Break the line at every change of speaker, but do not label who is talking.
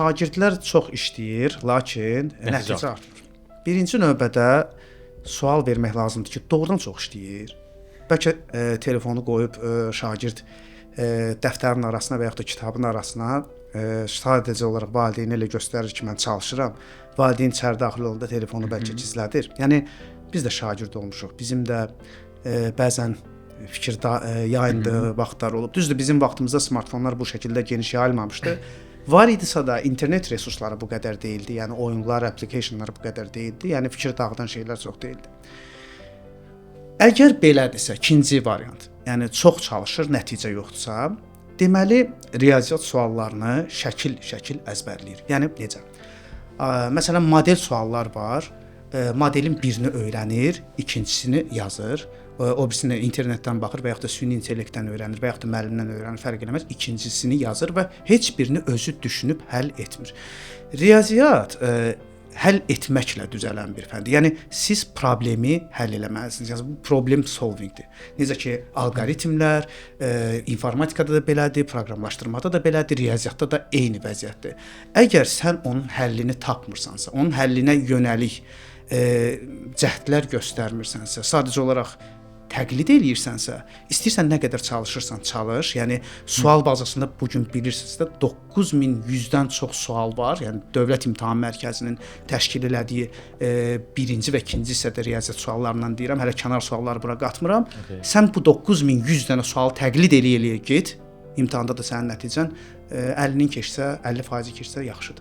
Şagirdlər çox işləyir, lakin
Nəticə
nəticə artmır. Birinci növbədə sual vermək lazımdır ki, doğrudan çox işləyir. Bəlkə telefonu qoyub şagird dəftərin arasına və yaxud da kitabın arasına sadəcə olaraq valideyni elə göstərir ki, mən çalışıram. Valideyn içəri daxil olanda telefonu bəlkə gizlədir. Yəni biz də şagird olmuşuq. Bizim də bəzən fikir yayındı, vaxtlar olub. Düzdür, bizim vaxtımızda smartfonlar bu şəkildə geniş yayılmamışdı. Var idisə da internet resursları bu qədər deyildi. Yəni oyunlar, applicationlar bu qədər deyildi. Yəni fikir dağıdan şeylər çox deyildi. Əgər belədirsə, ikinci variant, yəni çox çalışır, nəticə yoxdursa, deməli riyaziyyat suallarını şəkil əzbərləyir. Yəni necə? Məsələn, model suallar var. Modelin birini öyrənir, ikincisini yazır. O birisini internetdən baxır və yaxud da süni intellektdən öyrənir və yaxud da müəllimdən öyrənir, fərq eləməz. İkincisini yazır və heç birini özü düşünüb həll etmir. Riyaziyyat həll etməklə düzələn bir fəndir. Yəni siz problemi həll eləməlisiniz. Yəni bu problem solvingdir. Necə ki, alqoritmlər informatikada da belədir, proqramlaşdırmada da belədir, riyaziyyatda da eyni vəziyyətdir. Əgər sən onun həllini tapmırsansa, onun həllinə yönəlik cəhdlər göstərmirsənsə, sadəcə olaraq təqlid eləyirsənsə, istəyirsən nə qədər çalışırsan çalış. Yəni sual bazasında bu gün bilirsinizsə 9100-dən çox sual var. Yəni Dövlət İmtahan Mərkəzinin təşkil elədiyi birinci və ikinci hissədə riyaziyyat suallarından deyirəm. Hələ kənar sualları bura qatmıram. Okay. Sən bu 9100 dənə sualı təqlid eləyə get. İmtahanda da sənin nəticən 50-nin keçsə, 50% keçsə yaxşıdır.